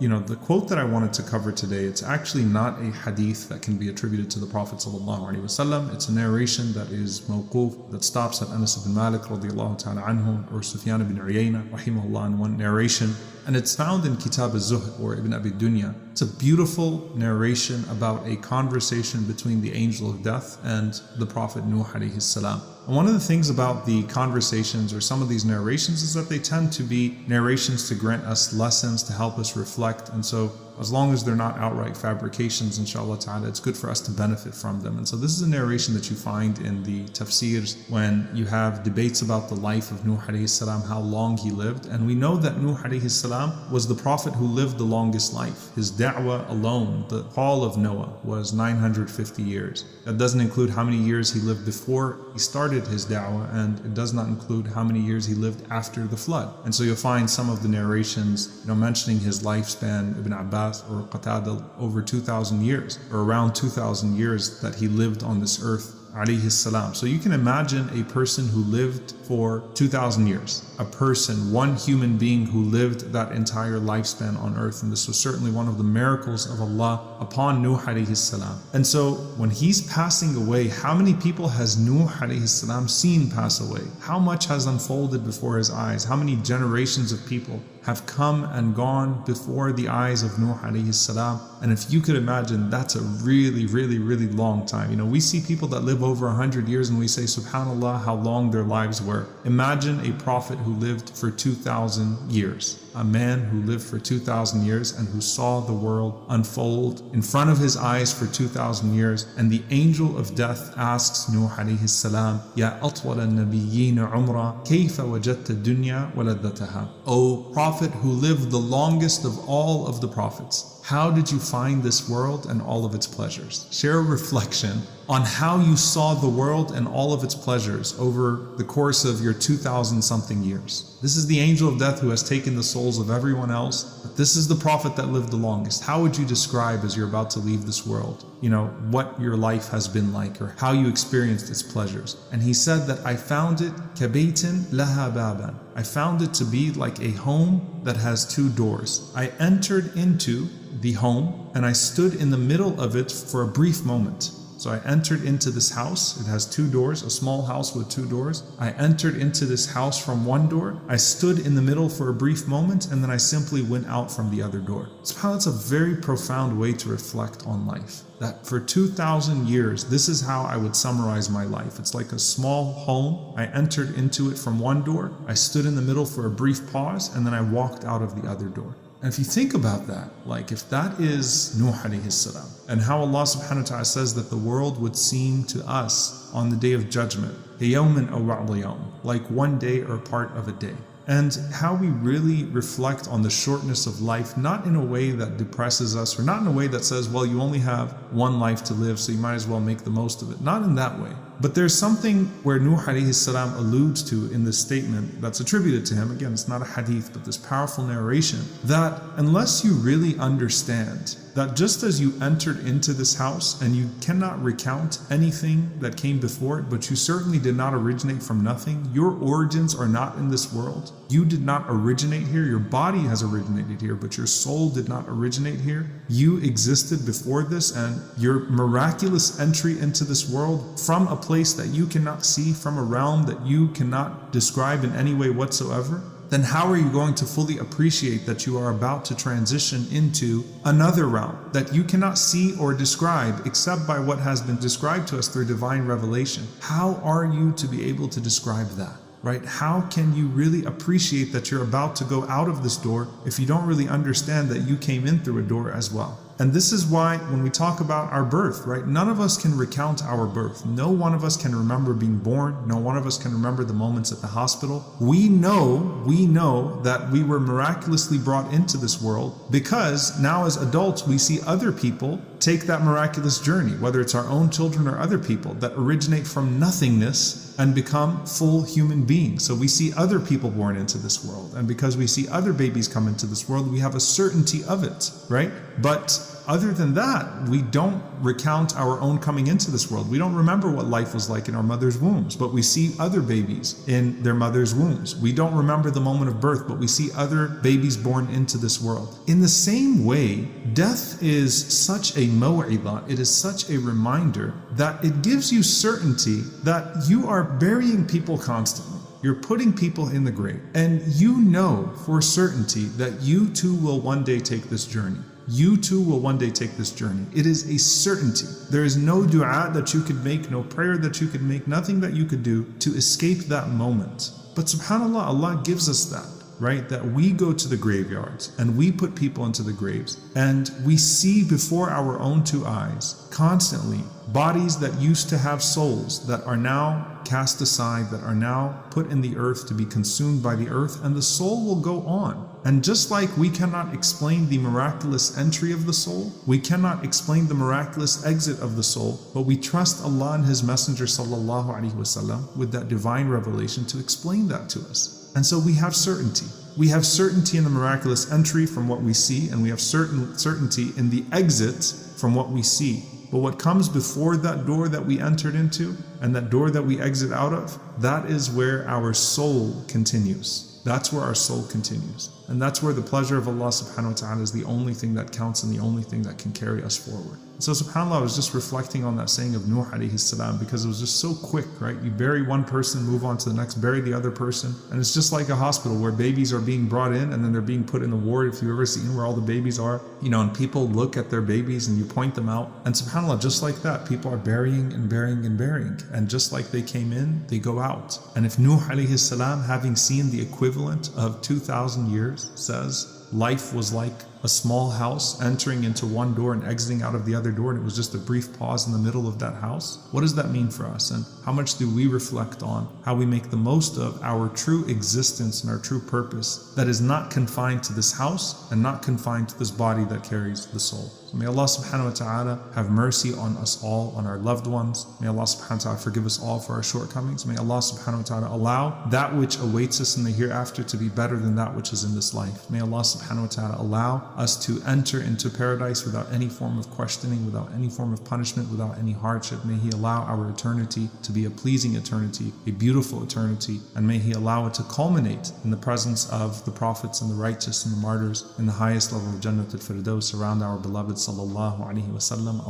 The quote that I wanted to cover today, it's actually not a hadith that can be attributed to the Prophet ﷺ. It's a narration that is mawquf, that stops at Anas ibn Malik radiallahu ta'ala anhu, or Sufyan ibn Uyayna rahimahullah in one narration. And it's found in Kitab al-Zuhd or Ibn Abi Dunya. It's a beautiful narration about a conversation between the angel of death and the Prophet Nuh alayhi salam. And one of the things about the conversations or some of these narrations is that they tend to be narrations to grant us lessons, to help us reflect. And so as long as they're not outright fabrications, inshallah ta'ala, it's good for us to benefit from them. And so this is a narration that you find in the tafsirs when you have debates about the life of Nuh alayhi salam, how long he lived. And we know that Nuh alayhi salam was the prophet who lived the longest life. His da'wah alone, the call of Noah, was 950 years. That doesn't include how many years he lived before he started his da'wah, and it does not include how many years he lived after the flood. And so you'll find some of the narrations, mentioning his lifespan, Ibn Abbas or Qatada, over 2,000 years, or around 2,000 years that he lived on this earth, alayhi salam. So you can imagine a person who lived for 2,000 years, a person, one human being who lived that entire lifespan on earth. And this was certainly one of the miracles of Allah upon Nuh alayhi salam. And so when he's passing away, how many people has Nuh alayhi salam seen pass away? How much has unfolded before his eyes? How many generations of people have come and gone before the eyes of Nuh alayhi salam? And if you could imagine, that's a really, really, really long time. We see people that live over 100 years and we say, subhanallah, how long their lives were. Imagine a prophet who lived for 2,000 years. A man who lived for 2,000 years and who saw the world unfold in front of his eyes for 2,000 years. And the angel of death asks Nuh alayhi salam, Ya atwal al-nabiyyin umra, kayfa wajadta dunya waladataha. O prophet who lived the longest of all of the prophets, how did you find this world and all of its pleasures? Share a reflection on how you saw the world and all of its pleasures over the course of your 2,000 something years. This is the angel of death who has taken the souls of everyone else, but this is the prophet that lived the longest. How would you describe, as you're about to leave this world, what your life has been like, or how you experienced its pleasures? And he said that I found it kabaytin laha baban. I found it to be like a home that has two doors. I entered into the home and I stood in the middle of it for a brief moment. So I entered into this house. It has two doors, a small house with two doors. I entered into this house from one door. I stood in the middle for a brief moment, and then I simply went out from the other door. SubhanAllah, it's a very profound way to reflect on life. That for 2,000 years, this is how I would summarize my life. It's like a small home. I entered into it from one door. I stood in the middle for a brief pause, and then I walked out of the other door. And if you think about that, like if that is Nuh alayhi salam, and how Allah subhanahu wa ta'ala says that the world would seem to us on the day of judgment, like one day or part of a day. And how we really reflect on the shortness of life, not in a way that depresses us, or not in a way that says, well, you only have one life to live, so you might as well make the most of it. Not in that way. But there's something where Nuh alayhi salam alludes to in this statement that's attributed to him. Again, it's not a hadith, but this powerful narration, that unless you really understand that just as you entered into this house and you cannot recount anything that came before it, but you certainly did not originate from nothing. Your origins are not in this world. You did not originate here. Your body has originated here, but your soul did not originate here. You existed before this, and your miraculous entry into this world from a place that you cannot see, from a realm that you cannot describe in any way whatsoever, then how are you going to fully appreciate that you are about to transition into another realm that you cannot see or describe except by what has been described to us through divine revelation? How are you to be able to describe that? Right? How can you really appreciate that you're about to go out of this door if you don't really understand that you came in through a door as well? And this is why when we talk about our birth, right, none of us can recount our birth. No one of us can remember being born. No one of us can remember the moments at the hospital. We know that we were miraculously brought into this world because now as adults we see other people take that miraculous journey, whether it's our own children or other people that originate from nothingness and become full human beings. So we see other people born into this world, and because we see other babies come into this world, we have a certainty of it, right? But other than that, we don't recount our own coming into this world. We don't remember what life was like in our mother's wombs, but we see other babies in their mother's wombs. We don't remember the moment of birth, but we see other babies born into this world. In the same way, death is such a maw'idah, it is such a reminder that it gives you certainty that you are burying people constantly. You're putting people in the grave, and you know for certainty that you too will one day take this journey. You too will one day take this journey. It is a certainty. There is no dua that you could make, no prayer that you could make, nothing that you could do to escape that moment. But subhanAllah, Allah gives us that, right? That we go to the graveyards and we put people into the graves, and we see before our own two eyes constantly bodies that used to have souls that are now cast aside, that are now put in the earth to be consumed by the earth, and the soul will go on. And just like we cannot explain the miraculous entry of the soul, we cannot explain the miraculous exit of the soul, but we trust Allah and His Messenger sallallahu alaihi wasallam with that divine revelation to explain that to us. And so we have certainty. We have certainty in the miraculous entry from what we see, and we have certainty in the exit from what we see. But what comes before that door that we entered into and that door that we exit out of, that is where our soul continues. That's where our soul continues. And that's where the pleasure of Allah subhanahu wa ta'ala is the only thing that counts and the only thing that can carry us forward. So subhanAllah, I was just reflecting on that saying of NUH A.S. because it was just so quick, right? You bury one person, move on to the next, bury the other person. And it's just like a hospital where babies are being brought in and then they're being put in the ward. If you've ever seen where all the babies are, and people look at their babies and you point them out. And subhanAllah, just like that, people are burying and burying and burying. And just like they came in, they go out. And if NUH A.S., having seen the equivalent of 2,000 years, says life was like a small house entering into one door and exiting out of the other door, and it was just a brief pause in the middle of that house. What does that mean for us? And how much do we reflect on how we make the most of our true existence and our true purpose that is not confined to this house and not confined to this body that carries the soul? So may Allah subhanahu wa ta'ala have mercy on us all, on our loved ones. May Allah subhanahu wa ta'ala forgive us all for our shortcomings. May Allah subhanahu wa ta'ala allow that which awaits us in the hereafter to be better than that which is in this life. May Allah subhanahu wa ta'ala allow us to enter into paradise without any form of questioning, without any form of punishment, without any hardship. May He allow our eternity to be a pleasing eternity, a beautiful eternity, and may He allow it to culminate in the presence of the prophets and the righteous and the martyrs in the highest level of Jannat al-Firdaus around our beloved sallallahu alaihi wasallam.